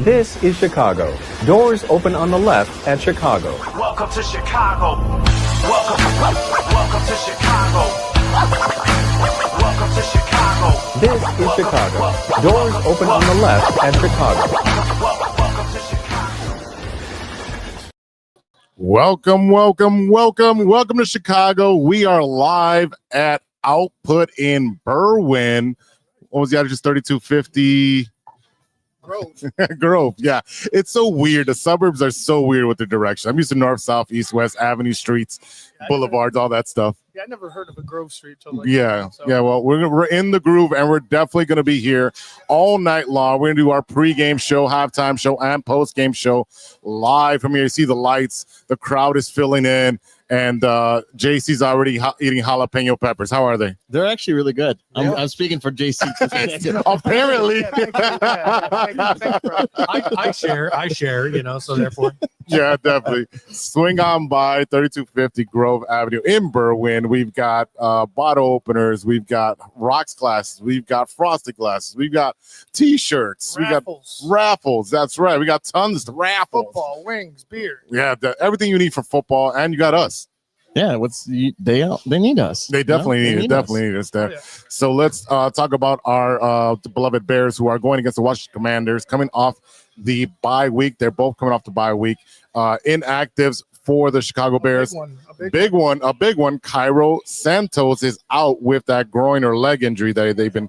This is Chicago. Doors open on the left at Chicago. Welcome to Chicago. Welcome to Chicago. Welcome to Chicago. This is Chicago. Doors open on the left at Chicago. Welcome to Chicago. Welcome to Chicago. We are live at Output in Berwyn. What was the address? 3250 Grove. Yeah, it's so weird. The suburbs are so weird with the direction. I'm used to north, south, east, west, avenue, streets, boulevards, all that stuff. Yeah, I never heard of a Grove Street till like Yeah. Well, we're in the groove, and we're definitely going to be here all night long. We're going to do our pregame show, halftime show, and postgame show live from here. You see the lights. The crowd is filling in, and JC's already eating jalapeno peppers. How are they? They're actually really good. I'm speaking for JC. Apparently. I share, so therefore. Yeah, definitely. Swing on by 3250 Grove Avenue in Berwyn. We've got bottle openers. We've got rocks glasses. We've got frosted glasses. We've got T-shirts. Raffles. We got raffles. That's right. We got tons of raffles. Football, wings, beer. Yeah, everything you need for football, and you got us. Yeah, they need us. They definitely need us there. Oh, yeah. So let's talk about our beloved Bears, who are going against the Washington Commanders, coming off the bye week. They're both coming off the bye week. Inactives for the Chicago Bears. A big one. Cairo Santos is out with that groin or leg injury that he's been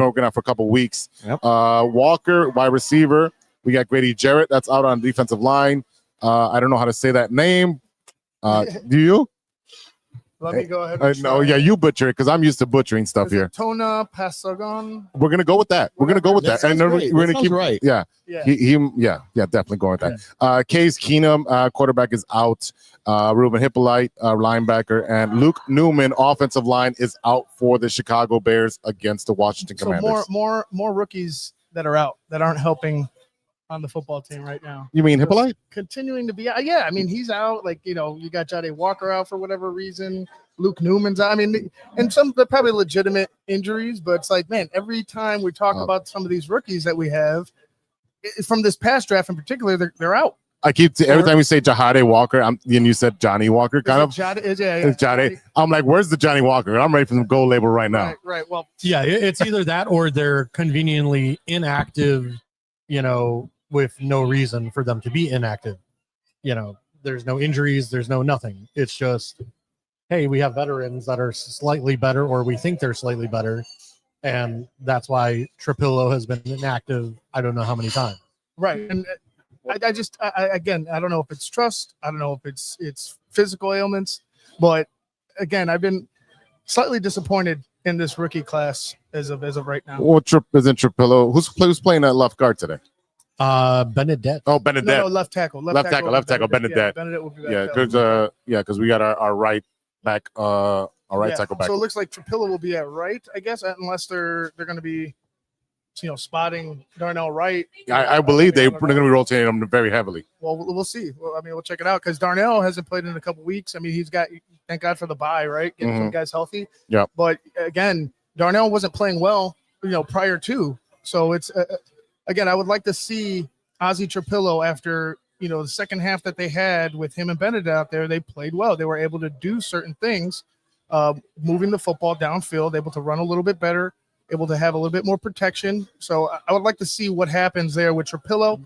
working out for a couple weeks. Yep. Walker, wide receiver. We got Grady Jarrett. That's out on the defensive line. I don't know how to say that name. Do you? Let me go ahead. No, yeah, you butcher it because I'm used to butchering stuff here. Tona Pasagon. We're gonna go with that. We're gonna go with that, and then we're gonna keep right. Yeah, Yeah. definitely going with that. Case Keenum, quarterback, is out. Ruben Hippolyte, linebacker, and Luke Newman, offensive line, is out for the Chicago Bears against the Washington Commanders. So more rookies that are out that aren't helping on the football team right now. You mean Hippolyte? Continuing to be out. Yeah, I mean, he's out. Like, you got Jayden Walker out for whatever reason. Luke Newman's out. I mean, and they're probably legitimate injuries, but it's like, man, every time we talk about some of these rookies that we have from this past draft in particular, they're out. Every time we say Jahade Walker, and you said Johnny Walker, kind of. It's Jahade. I'm like, where's the Johnny Walker? I'm ready for the gold label right now. Right. Well, Yeah, it's either that or they're conveniently inactive, with no reason for them to be inactive. There's no injuries, there's no nothing. It's just, hey, we have veterans that are slightly better, or we think they're slightly better, and that's why Trapillo has been inactive I don't know how many times. right. And I don't know if it's trust. I don't know if it's physical ailments, but again, I've been slightly disappointed in this rookie class as of right now. Well, isn't Trapillo? Who's playing at left guard today? Benedette. Oh, Benedette. No, left tackle. Left tackle, Benedette. Yeah, Benedette will be Yeah, because we got our right back, our right tackle back. So it looks like Trapillo will be at right, I guess, unless they're going to be, spotting Darnell right. I believe they're going to be rotating them very heavily. Well, we'll see. Well, we'll check it out because Darnell hasn't played in a couple weeks. I mean, he's got, thank God for the bye, right? Getting some guys healthy. Yeah. But again, Darnell wasn't playing well, prior to. So it's again, I would like to see Ozzie Trapillo after the second half that they had with him and Benedict out there. They played well. They were able to do certain things, moving the football downfield, able to run a little bit better, able to have a little bit more protection. So I would like to see what happens there with Trapillo.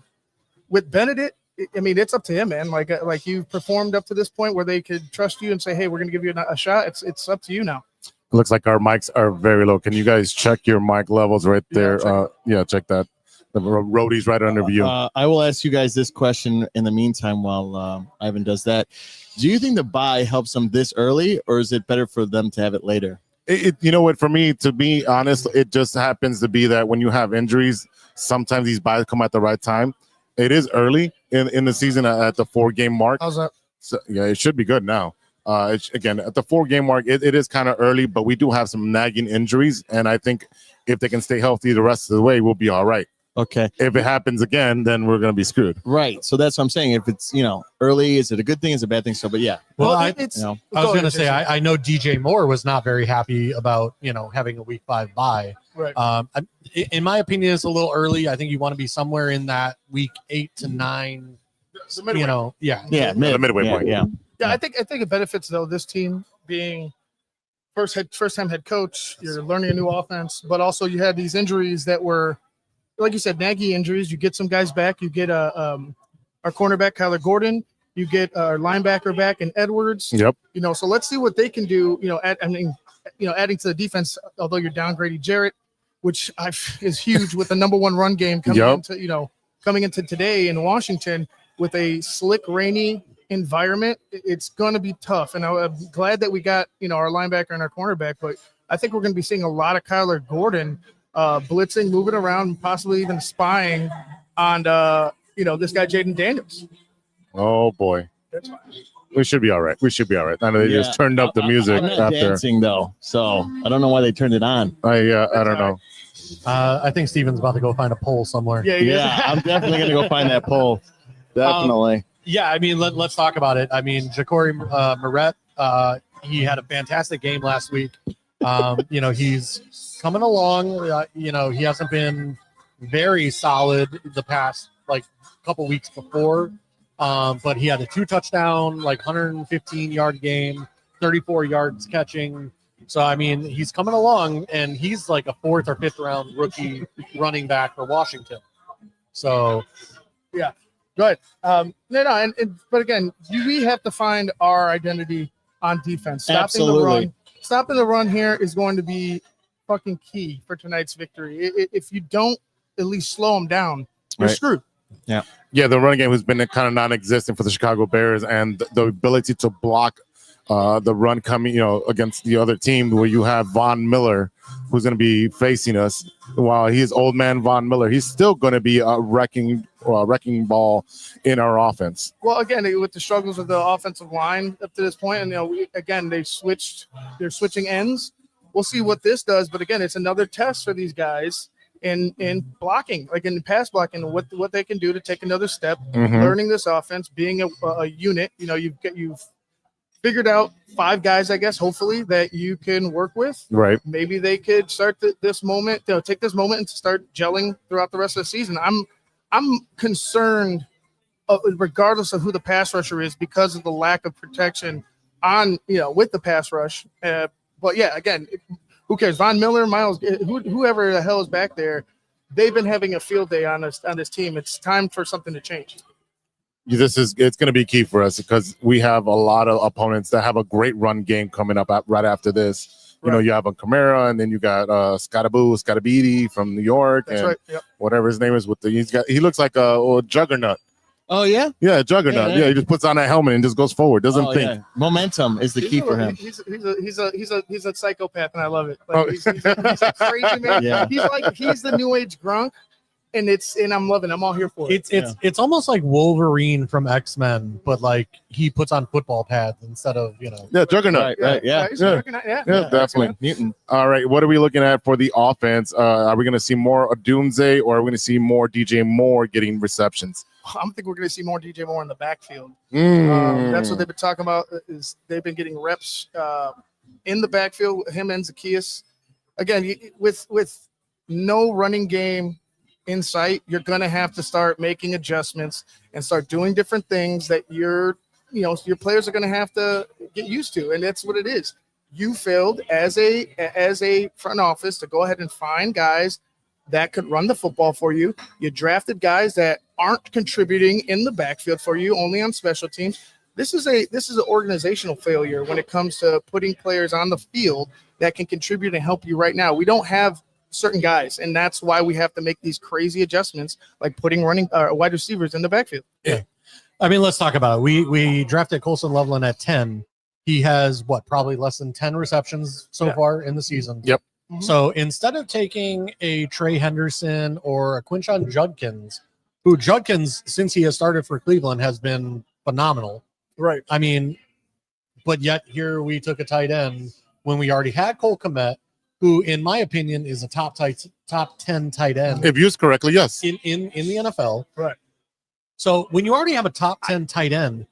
With Benedict, I mean, it's up to him, man. Like you've performed up to this point where they could trust you and say, hey, we're going to give you a shot. It's up to you now. Looks like our mics are very low. Can you guys check your mic levels right there? Check that. The roadie's right under view. I will ask you guys this question in the meantime while Ivan does that. Do you think the bye helps them this early, or is it better for them to have it later? For me, to be honest, it just happens to be that when you have injuries, sometimes these byes come at the right time. It is early in the season at the 4-game mark. How's that? So, yeah, it should be good now. Again, at the 4-game mark, it is kind of early, but we do have some nagging injuries, and I think if they can stay healthy the rest of the way, we'll be all right. Okay. If it happens again, then we're going to be screwed. Right. So that's what I'm saying. If it's, early, is it a good thing? Is it a bad thing? So, but yeah. Well, I it's. was going to say, I know DJ Moore was not very happy about, having a week 5 bye. Right. In my opinion, it's a little early. I think you want to be somewhere in that week 8 to 9. The midway. Yeah. The midway point. Yeah. Yeah, I think it benefits though this team being first time head coach. You're learning a new offense, but also you had these injuries that were, like you said, naggy injuries. You get some guys back. You get our cornerback Kyler Gordon. You get our linebacker back in Edwards. Yep. So let's see what they can do. Adding to the defense. Although you're downgrading Jarrett, which is huge with the number 1 run game coming into today in Washington with a slick, rainy environment. It's going to be tough, and I'm glad that we got our linebacker and our cornerback. But I think we're going to be seeing a lot of Kyler Gordon blitzing, moving around, possibly even spying on this guy Jayden Daniels. Oh boy, That's fine. we should be all right. I know they just turned up the music I'm not after. dancing though, so I don't know why they turned it on. I don't know. I think Steven's about to go find a pole somewhere. Yeah, I'm definitely gonna go find that pole. Definitely. Yeah, I mean, let's talk about it. I mean, Ja'Cory Moret, he had a fantastic game last week. He's coming along. He hasn't been very solid the past couple weeks before, but he had a 2-touchdown, 115-yard game, 34 yards catching. So I mean, he's coming along, and he's like a 4th or 5th round rookie running back for Washington. So, yeah. Good. But again, we have to find our identity on defense. Absolutely. Stopping the run here is going to be fucking key for tonight's victory. If you don't at least slow them down, you're screwed. Yeah. Yeah, the running game has been kind of non-existent for the Chicago Bears, and the ability to block the run coming, against the other team, where you have Von Miller, who's going to be facing us. While he's old man Von Miller, he's still going to be a wrecking ball in our offense. Well, again, with the struggles of the offensive line up to this point, and they're switching ends. We'll see what this does, but again, it's another test for these guys in blocking, in pass blocking, what they can do to take another step, learning this offense, being a unit. You've figured out 5 guys, I guess, hopefully, that you can work with. Right. Maybe they could start this moment, take this moment and start gelling throughout the rest of the season. I'm concerned, regardless of who the pass rusher is, because of the lack of protection on, with the pass rush. But yeah, again, who cares? Von Miller, Miles, whoever the hell is back there, they've been having a field day on this team. It's time for something to change. It's going to be key for us because we have a lot of opponents that have a great run game coming up right after this. You have a Kamara, and then you got Scottabidi from New York. That's and right. Yep. Whatever his name is. He looks like a juggernaut. Oh yeah. Yeah, juggernaut. Yeah, he just puts on that helmet and just goes forward. Doesn't think. Yeah. Momentum is the key for him. He's a psychopath, and I love it. He's a crazy man. Yeah. He's the new age Gronk. And I'm loving it. I'm all here for it. It's almost like Wolverine from X-Men, but he puts on football pads instead of Yeah, juggernaut. Right. Yeah. Yeah, definitely. Mutant. All right, what are we looking at for the offense? Are we going to see more Odunze, or are we going to see more DJ Moore getting receptions? I think we're going to see more DJ Moore in the backfield. That's what they've been talking about. Is they've been getting reps in the backfield. Him and Zacchaeus. Again, with no running game in sight, you're going to have to start making adjustments and start doing different things that your players are going to have to get used to. And that's what it is. You failed as a front office to go ahead and find guys that could run the football for you. You drafted guys that aren't contributing in the backfield for you, only on special teams. This is an organizational failure when it comes to putting players on the field that can contribute and help you right now. We don't have certain guys, and that's why we have to make these crazy adjustments, like putting wide receivers in the backfield. Yeah, I mean, let's talk about it. We drafted Colson Loveland at 10. He has probably less than 10 receptions so far in the season. Yep. Mm-hmm. So instead of taking a Trey Henderson or a Quinshon Judkins, who Judkins, since he has started for Cleveland, has been phenomenal. Right. I mean, but yet here we took a tight end when we already had Cole Kmet, who, in my opinion, is a top 10 tight end If used correctly, yes. in the NFL. Right. So when you already have a top 10 tight end,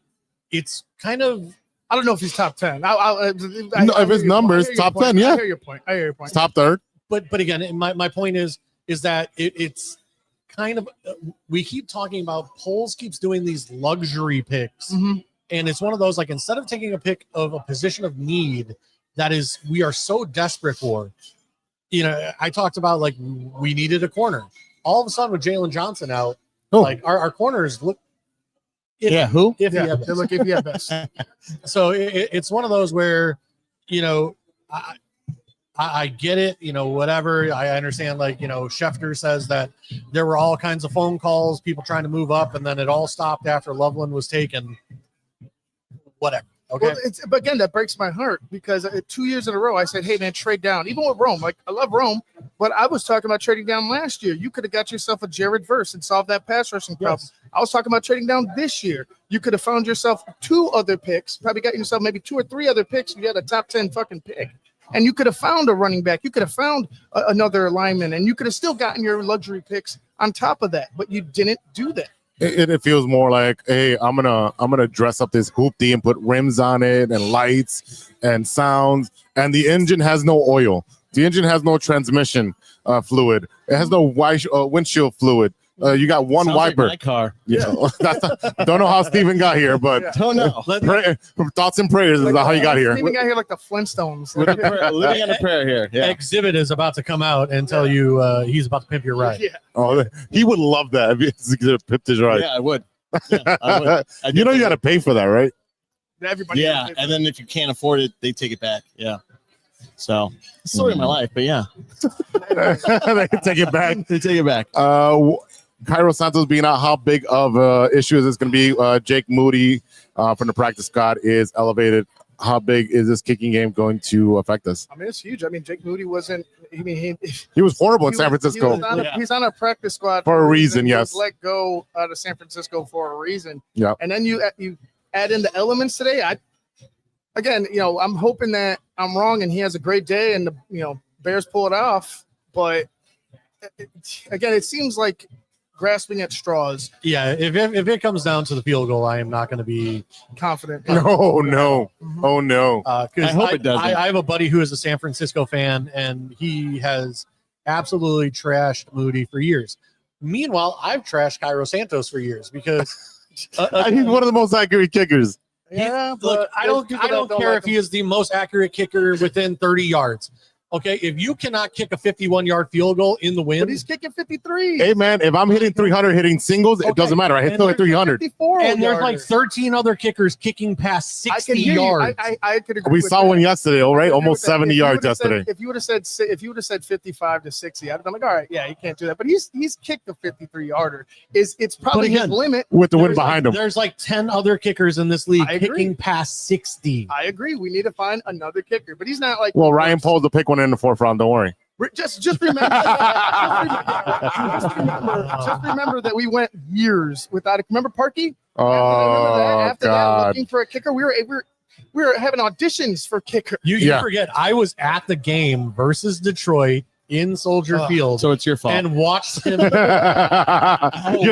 it's kind of, I don't know if he's top 10. If his numbers top 10, yeah. I hear your point. It's top third. but again, my point is that it's kind of, we keep talking about, Poles keeps doing these luxury picks, Mhm. and it's one of those, like, instead of taking a pick of a position of need that is we are so desperate for, I talked about, like, we needed a corner. All of a sudden with Jalen Johnson out, like our corners look Yeah, who? if Yeah, they look if you have best. so it's one of those where, I get it, whatever. I understand, like, Schefter says that there were all kinds of phone calls, people trying to move up, and then it all stopped after Loveland was taken. Whatever. Okay. Well, but again, that breaks my heart because 2 years in a row, I said, hey, man, trade down. Even with Rome, like, I love Rome, but I was talking about trading down last year. You could have got yourself a Jared Verse and solved that pass rushing problem. Yes. I was talking about trading down this year. You could have found yourself 2 other picks, probably got yourself maybe 2 or 3 other picks. You had a top 10 fucking pick. And you could have found a running back. You could have found another lineman, and you could have still gotten your luxury picks on top of that. But you didn't do that. It feels more like, hey, I'm gonna dress up this hoopty and put rims on it and lights and sounds. And the engine has no oil. The engine has no transmission fluid. It has no windshield fluid. You got one Sounds like wiper. my car. Yeah, don't know how Steven got here, but Don't know. thoughts and prayers is how you got here. Steven got here like the Flintstones. Living on a prayer here. Yeah. Exhibit is about to come out and tell you he's about to pimp your ride. Yeah. Oh, he would love that if he pipped his ride. Yeah, I would. Yeah, I would. You got to pay for that, right? Everybody. Yeah, and then if you can't afford it, they take it back. Yeah. So, it's the story of my life, but yeah, They can take it back. they take it back. Cairo Santos being out, how big of issue is this going to be? Jake Moody from the practice squad is elevated. How big is this kicking game going to affect us? I mean, it's huge. I mean, Jake Moody wasn't. I mean, He was horrible in he San was- Francisco. He's on a practice squad For a reason, He yes. was let go out of San Francisco for a reason. Yeah. And then you add in the elements today. I'm hoping that I'm wrong and he has a great day and the Bears pull it off. But again, it seems like grasping at straws. Yeah, if it comes down to the field goal, I am not going to be Confident. No. Oh, no. because I hope it doesn't. I have a buddy who is a San Francisco fan, and he has absolutely trashed Moody for years. Meanwhile, I've trashed Cairo Santos for years because He's one of the most accurate kickers. Yeah, look, I don't care if he is the most accurate kicker within 30 yards. Okay, if you cannot kick a 51-yard field goal in the But wind, he's kicking 53. Hey, man, if I'm hitting 300, hitting singles, it Okay. doesn't matter. I hit And still hit 300. 54 and there's like yarder. 13 other kickers kicking past 60 I can hear yards. You. I could agree. We with saw that. one yesterday, all right? If you Almost would've- 70 if you yards would've said- yesterday. If you would have said 55 to 60, I'd have been like, all right, yeah, you can't do that. But he's kicked a 53-yarder. It's probably again, his limit. With the wind There's behind him. There's like 10 other kickers in this league I agree. kicking past 60. I agree. We need to find another kicker, but he's not like. Well, Ryan Poles will pick one in the 4th round. Don't worry. Just remember. just remember that we went years without it. Remember Parkey? Oh, After that, God. looking for a kicker, we were having auditions for kicker. You Yeah. forget, I was at the game versus Detroit in Soldier Field So it's your fault. and watched him. You're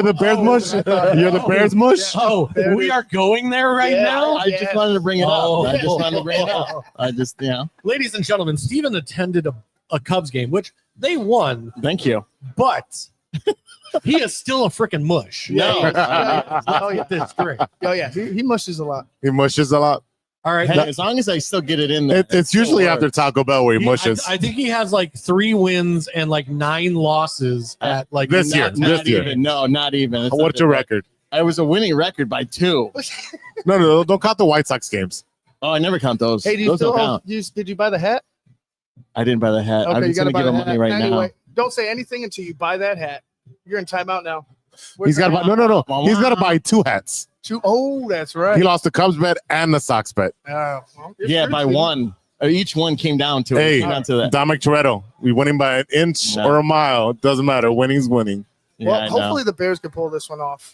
the Bears mush? You're the Bears mush? Oh, we are going there right Yeah. now? I just wanted to bring it Oh. up. I just wanted to bring it up. I just, Ladies and gentlemen, Steven attended a Cubs game, which they won, thank you. but he is still a freaking mush. No. Oh, Get this straight. Oh yeah, he mushes a lot. He mushes a lot. All right. Hey, as long as I still get it in there. It's usually still after works. Taco Bell where he mushes. I think he has like 3 wins and like 9 losses at like This year. not This year. even. No, not even. It's What's not your that record? bad. I was a winning record by 2. No, don't count the White Sox games. Oh, I never count those. Hey, do you Those still? don't count. Did you buy the hat? I didn't buy the hat. I'm Okay, you just got to going to buy give the him hat. money right Anyway, now. don't say anything until you buy that hat. You're in timeout now. He's got to buy. No. He's got to buy 2 hats. Oh, that's right. He lost the Cubs bet and the Sox bet. Well, Yeah, by 1. Each one came down to it. Hey, Came down to that. Dominic Toretto. We winning by an inch No. or a mile. It doesn't matter. Winning's winning. Yeah, Well, I know. hopefully the Bears can pull this one off.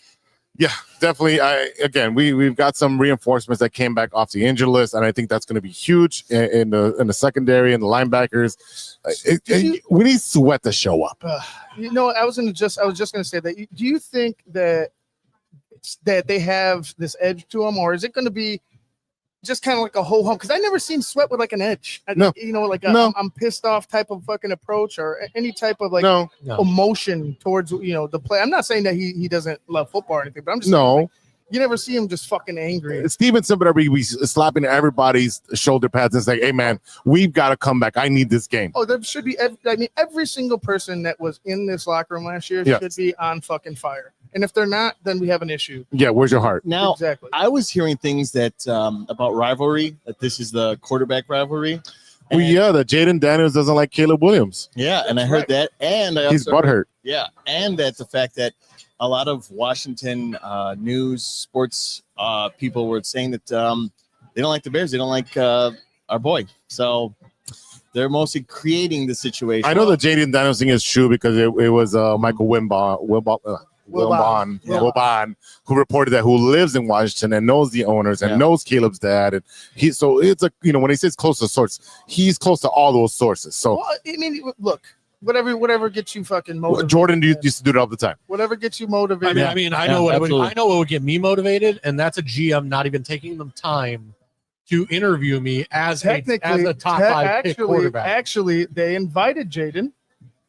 Yeah, definitely. We've got some reinforcements that came back off the injured list, and I think that's going to be huge in the secondary and the linebackers. We need Sweat to show up. I was just going to say that. Do you think that they have this edge to them, or is it going to be just kind of like a whole home? Because I never seen Sweat with like an edge. No. I'm pissed off type of fucking approach, or any type of like No. emotion towards the play. I'm not saying that he doesn't love football or anything, but I'm just No. saying, like, you never see him just fucking angry. Stevenson better be slapping everybody's shoulder pads and saying, "Hey man, we've got to come back. I need this game." Oh, there should be. Every single person that was in this locker room last year should be on fucking fire. And if they're not, then we have an issue. Yeah, where's your heart? Now, Exactly. I was hearing things that about rivalry, that this is the quarterback rivalry. Well, yeah, that Jayden Daniels doesn't like Caleb Williams. Yeah, and I heard that, and I also He's butthurt. Yeah, and that's the fact that a lot of Washington news, sports people were saying that they don't like the Bears. They don't like our boy. So they're mostly creating the situation. I know the Jayden Daniels thing is true because it was Michael Wilbon, who reported that, who lives in Washington and knows the owners and knows Caleb's dad, and so it's when he says close to source, he's close to all those sources. So well, I mean, look, whatever gets you fucking motivated. Jordan used to do it all the time. Whatever gets you motivated. I know what would get me motivated, and that's a GM not even taking them time to interview me as a top 5 pick quarterback. Actually, they invited Jayden.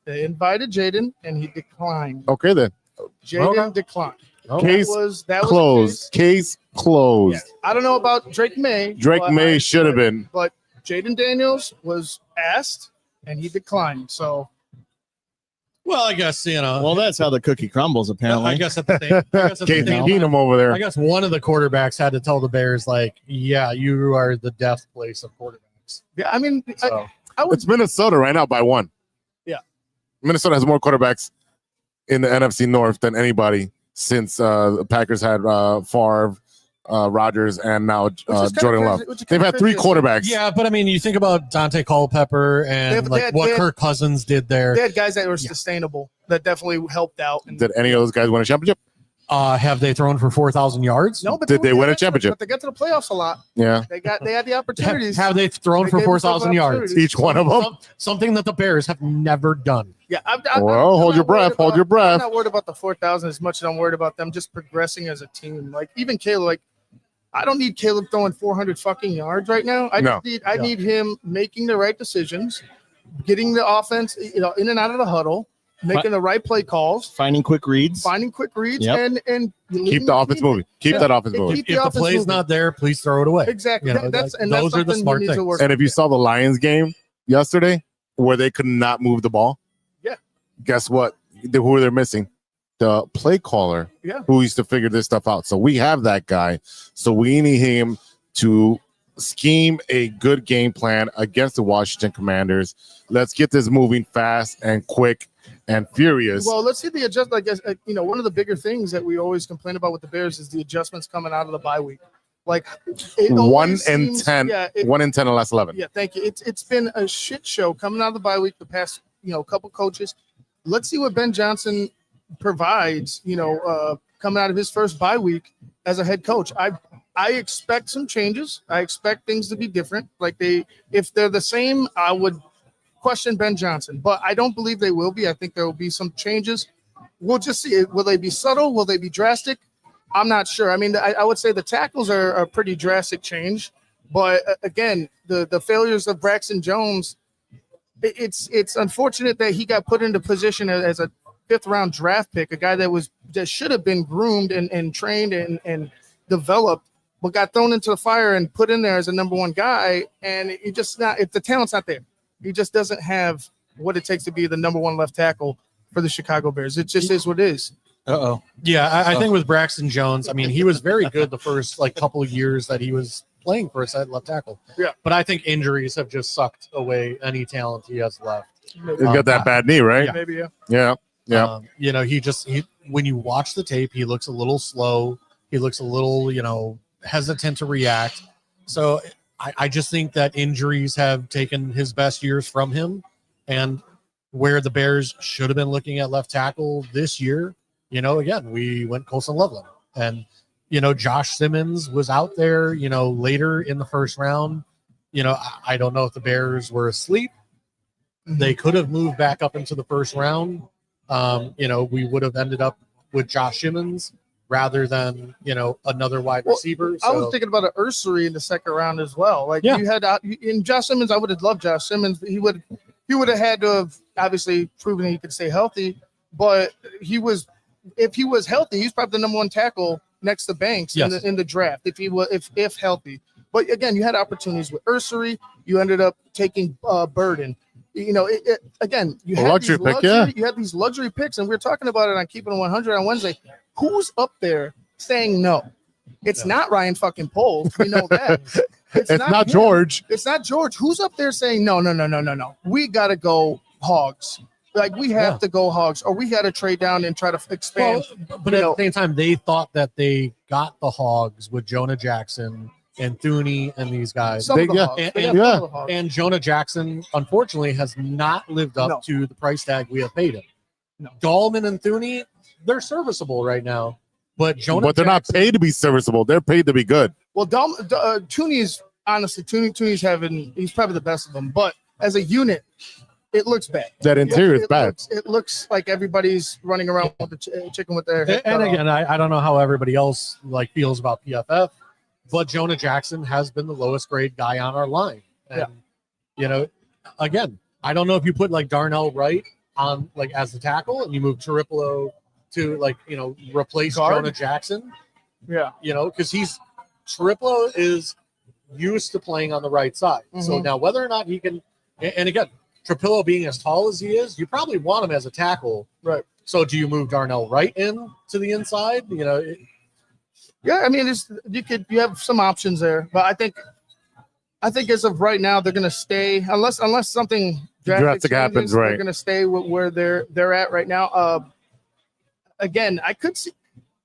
And he declined. Okay, then. Jayden declined. Case that was closed. Case closed. Yeah. I don't know about Drake May. Drake May should have been. But Jayden Daniels was asked, and he declined. So. Well, I guess, Well, that's how the cookie crumbles, apparently. I guess at the same Casey Keenum over there. I guess one of the quarterbacks had to tell the Bears, like, yeah, you are the death place of quarterbacks. Yeah, I mean, So, It's Minnesota right now by 1. Yeah. Minnesota has more quarterbacks in the NFC North than anybody since the Packers had Favre, Rodgers, and now Jordan Love. They've had 3 quarterbacks. yeah, but I mean, you think about Dante Culpepper and what Kirk Cousins did there. They had guys that were sustainable that definitely helped out. And Did any of those guys win a championship? Have they thrown for 4,000 yards? no, but Did they win a championship? But they got to the playoffs a lot. Yeah. They had the opportunities. Have they thrown They for gave themselves 4,000 yards? opportunities. Each one of them. Something that the Bears have never done. Yeah. Hold your breath. Hold your breath. I'm not worried about the 4,000 as much as I'm worried about them just progressing as a team. Like even Caleb, like I don't need Caleb throwing 400 fucking yards right now. I need him making the right decisions, getting the offense, in and out of the huddle, making the right play calls, Finding quick reads, and Keep the offense moving. Keep that offense moving. If the play's not there, please throw it away. Exactly. Those are the smart things. And if you saw the Lions game yesterday where they could not move the ball, guess what? Who they're missing? The play caller who used to figure this stuff out. So we have that guy. So we need him to scheme a good game plan against the Washington Commanders. Let's get this moving fast and quick and furious. Well, let's see the adjustment. I guess one of the bigger things that we always complain about with the Bears is the adjustments coming out of the bye week. Like 1 in 10 in the last 11. Yeah, thank you. It's been a shit show coming out of the bye week. The past couple coaches. Let's see what Ben Johnson provides. Coming out of his first bye week as a head coach. I expect some changes. I expect things to be different. If they're the same, I would question Ben Johnson, but I don't believe they will be. I think there will be some changes. We'll just see. Will they be subtle? Will they be drastic? I'm not sure. I mean, I would say the tackles are a pretty drastic change, but again, the failures of Braxton Jones, it's unfortunate that he got put into position as a 5th-round draft pick, a guy that should have been groomed and trained and developed, but got thrown into the fire and put in there as a number 1 guy, and it just not. If the talent's not there, he just doesn't have what it takes to be the number 1 left tackle for the Chicago Bears. It just is what it is. Yeah, I think with Braxton Jones, I mean, he was very good the first couple of years that he was playing for us at left tackle. Yeah, but I think injuries have just sucked away any talent he has left. He's got that bad knee, right? Yeah. Maybe. Yeah. He when you watch the tape, he looks a little slow. He looks a little, hesitant to react. So I just think that injuries have taken his best years from him, and where the Bears should have been looking at left tackle this year, again, we went Colson Loveland. And, Josh Simmons was out there, later in the first round. I don't know if the Bears were asleep. They could have moved back up into the first round. We would have ended up with Josh Simmons rather than, another wide receiver. I was thinking about an Ursary in the second round as well. Like you had in Josh Simmons, I would have loved Josh Simmons. He would have had to have obviously proven that he could stay healthy, but if he was healthy, he's probably the number one tackle next to Banks in the draft if healthy. But again, you had opportunities with Ursary. You ended up taking Burden. Again, you had you had these luxury picks, and we were talking about it on Keeping It 100 on Wednesday. Who's up there saying no? It's not Ryan fucking Poles. We know that. It's not George. It's not George. Who's up there saying no? We got to go Hogs. Like we have to go Hogs, or we got to trade down and try to expand. But at the same time, they thought that they got the Hogs with Jonah Jackson and Thuney and these guys. And Jonah Jackson, unfortunately, has not lived up to the price tag we have paid him. No. Dahlman and Thuney, they're serviceable right now, but they're not paid to be serviceable. They're paid to be good. Well, Thuney's honestly, Thuney's he's probably the best of them, but as a unit, it looks bad. That interior is bad. It looks like everybody's running around with the chicken with their head. And again, I don't know how everybody else feels about PFF, but Jonah Jackson has been the lowest grade guy on our line. And, again, I don't know if you put Darnell Wright on as the tackle and you move Tiripolo to replace Jonah Jackson. Yeah. Because Tiripolo is used to playing on the right side. Mm-hmm. So now whether or not he can, and again, Trapillo being as tall as he is, you probably want him as a tackle. Right. So do you move Darnell Wright in to the inside? Yeah, I mean, you have some options there, but I think as of right now they're going to stay unless something drastic happens. Right, they're going to stay where they're at right now. Again, I could see.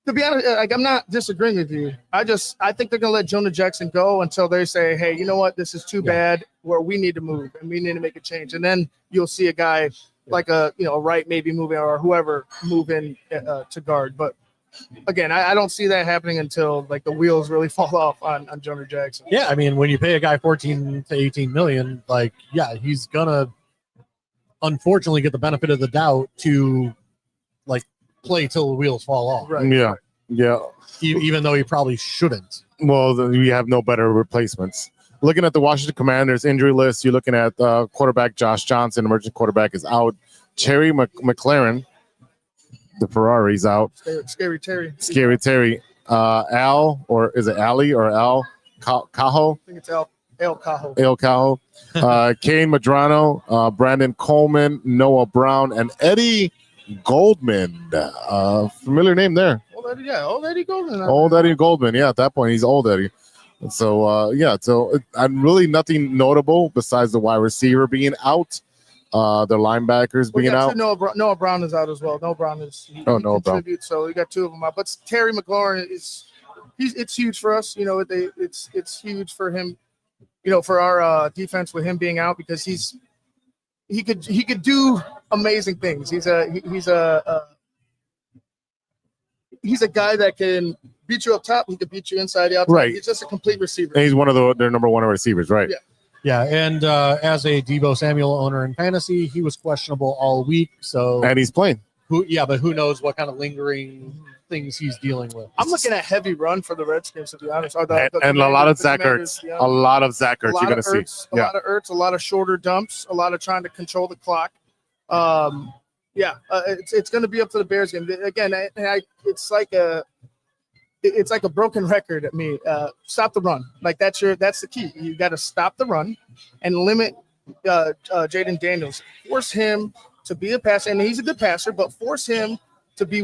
To be honest, I'm not disagreeing with you. I think they're going to let Jonah Jackson go until they say, hey, you know what? This is too bad where we need to move and we need to make a change. And then you'll see a guy like a Wright maybe moving or whoever move in to guard. But again, I don't see that happening until the wheels really fall off on Jonah Jackson. Yeah. I mean, when you pay a guy 14 to 18 million, he's going to unfortunately get the benefit of the doubt to play till the wheels fall off. Right. Yeah. Yeah. Even though he probably shouldn't. Well, we have no better replacements. Looking at the Washington Commanders injury list, you're looking at quarterback Josh Johnson, emerging quarterback, is out. Terry McLaren, the Ferrari's out. Scary Terry. Al, or is it Ali or Al Cajo? I think it's El Cajo. El Cajo. Kane Madrano, Brandon Coleman, Noah Brown, and Eddie Goldman. Familiar name there. Old Eddie Goldman. Old Eddie Goldman. Yeah, at that point, he's old Eddie. So, really nothing notable besides the wide receiver being out. The linebackers being out. Noah Brown is out as well. Noah Brown is Noah Brown. So we got two of them out. But Terry McLaurin it's huge for us. It's huge for him. For our defense with him being out because he could do amazing things. He's a guy that can beat you up top. He could beat you inside the outside. Right. He's just a complete receiver. And he's one of their number one receivers, right? Yeah. Yeah, and as a Deebo Samuel owner in fantasy, he was questionable all week. And he's playing. But who knows what kind of lingering things he's dealing with. I'm looking at heavy run for the Redskins, to be honest. And a lot of Zach Ertz. Yeah. A lot of Zach Ertz you're going to see. A lot of Ertz, a lot of shorter dumps, a lot of trying to control the clock. It's going to be up to the Bears game. Again, it's like a broken record at me. Stop the run. That's the key. You got to stop the run and limit Jayden Daniels. Force him to be a passer, and he's a good passer, but force him to be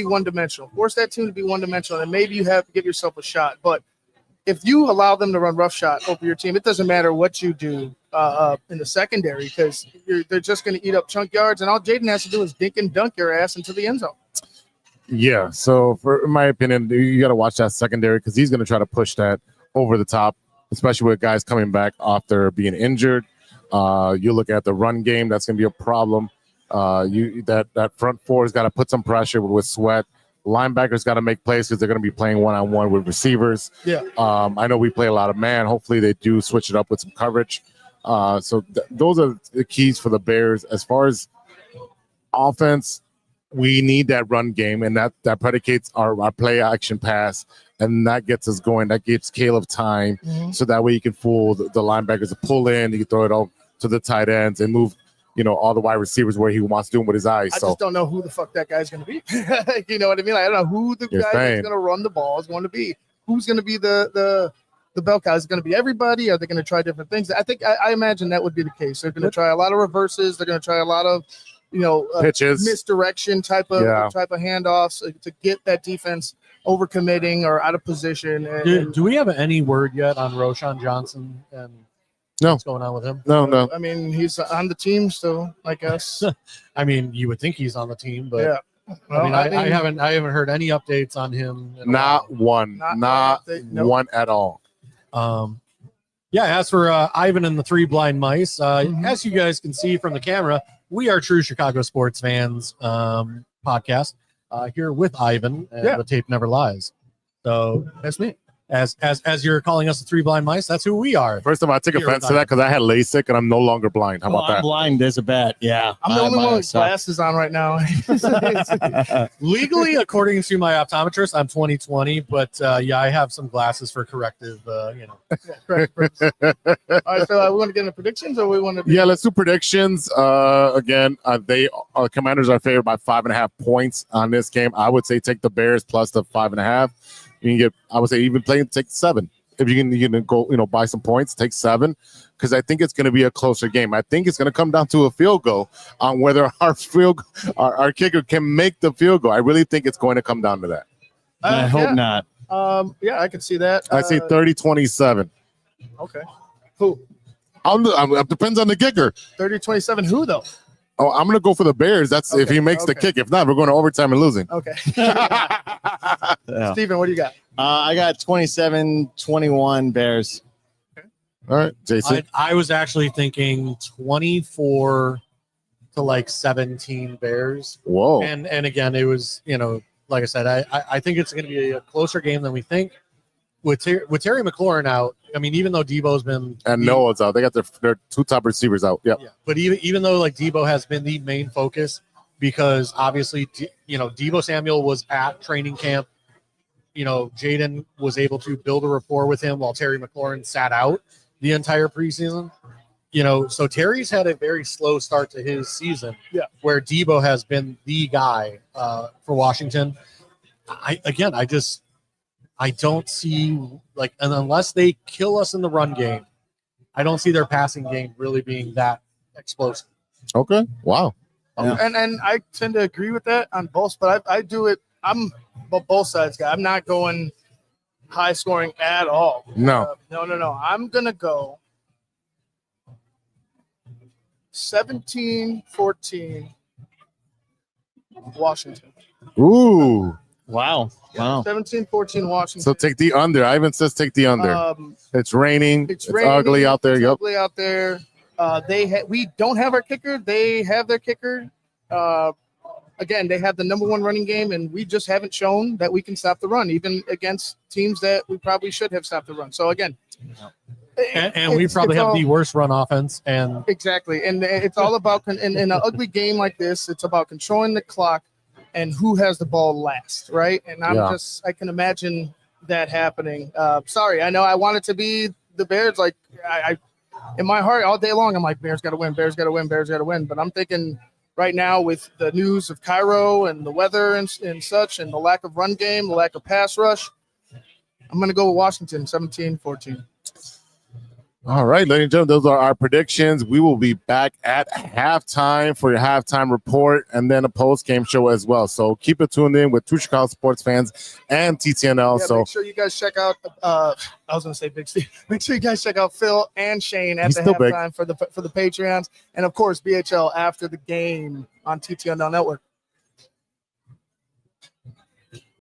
one-dimensional. Force that team to be one-dimensional, and maybe you have to give yourself a shot. But if you allow them to run roughshod over your team, it doesn't matter what you do in the secondary because they're just going to eat up chunk yards, and all Jayden has to do is dink and dunk your ass into the end zone. Yeah, so in my opinion, you got to watch that secondary because he's going to try to push that over the top, especially with guys coming back after being injured. You look at the run game, that's going to be a problem. That front four has got to put some pressure with Sweat, Linebackers got to make plays because they're going to be playing one-on-one with receivers. Yeah. I know we play a lot of man. Hopefully they do switch it up with some coverage. So those are the keys for the Bears. As far as offense, we need that run game, and that predicates our play action pass, and that gets us going. That gives Caleb time, so that way you can fool the linebackers to pull in. You can throw it out to the tight ends and move, all the wide receivers where he wants to do them with his eyes. I just don't know who the fuck that guy's going to be. You know what I mean? I don't know who the guy that's going to run the ball is going to be. Who's going to be the bell cow? Is it going to be everybody? Are they going to try different things? I imagine that would be the case. They're going to try a lot of reverses. They're going to try a lot of pitches, misdirection type of handoffs to get that defense overcommitting or out of position. Do we have any word yet on Roshan Johnson and what's going on with him? No. I mean, he's on the team still, I guess. I mean, you would think he's on the team, but yeah. Well, I haven't heard any updates on him. Not one at all. As for Ivan and the Three Blind Mice, as you guys can see from the camera, we are true Chicago sports fans podcast here with Ivan and The Tape Never Lies. So that's me. As you're calling us the Three Blind Mice, that's who we are. First of all, I take offense to that because I had LASIK and I'm no longer blind. How about that? I'm blind as a bat. Yeah. I'm the only one with glasses on right now. Legally, according to my optometrist, I'm 20/20, but I have some glasses for corrective, Correct. All right, so we want to get into predictions, or we want to? Yeah, let's do predictions. Again, Commanders are favored by 5.5 points on this game. I would say take the Bears plus the 5.5. You can get, I would say, even take 7. If you can go, buy some points, take 7, because I think it's going to be a closer game. I think it's going to come down to a field goal on whether our kicker can make the field goal. I really think it's going to come down to that. I hope not. I can see that. I say 30-27. Okay. Who? It depends on the kicker. 30-27. Who though? Oh, I'm going to go for the Bears. That's if he makes the kick. If not, we're going to overtime and losing. Okay. Steven, what do you got? I got 27-21 Bears. Okay. All right, Jason. I was actually thinking 24 to 17 Bears. Whoa. And again, it was, like I said, I think it's going to be a closer game than we think. With Terry McLaurin out, I mean, even though Debo's been Noah's out, they got their 2 top receivers out. Yep. Yeah. But even though Debo has been the main focus, because obviously Debo Samuel was at training camp, Jayden was able to build a rapport with him while Terry McLaurin sat out the entire preseason. So Terry's had a very slow start to his season. Yeah. Where Debo has been the guy for Washington. I don't see and unless they kill us in the run game, I don't see their passing game really being that explosive. Okay. Wow. Yeah. And I tend to agree with that on both, but I do it. I'm a both sides guy. I'm not going high scoring at all. No. No. I'm gonna go 17-14 Washington. Ooh. Wow. 17-14 Washington. So take the under. Ivan says take the under. It's raining. It's ugly out there. Yep. Ugly out there. We don't have our kicker. They have their kicker. Again, they have the number 1 running game, and we just haven't shown that we can stop the run, even against teams that we probably should have stopped the run. So again, and we probably have the worst run offense. And exactly, and it's all about in an ugly game like this. It's about controlling the clock and who has the ball last, right? And I can imagine that happening. Sorry, I know I want it to be the Bears. I in my heart all day long, I'm like, Bears got to win, Bears got to win, Bears got to win. But I'm thinking right now with the news of Cairo and the weather and such, and the lack of run game, the lack of pass rush, I'm going to go with Washington, 17-14. All right, ladies and gentlemen, those are our predictions. We will be back at halftime for your halftime report and then a post-game show as well. So keep it tuned in with True Chicago Sports Fans and TTNL. Yeah, make sure you guys check out I was going to say Big Steve. Make sure you guys check out Phil and Shayne at the halftime for the Patreons. And, of course, BHL after the game on TTNL Network.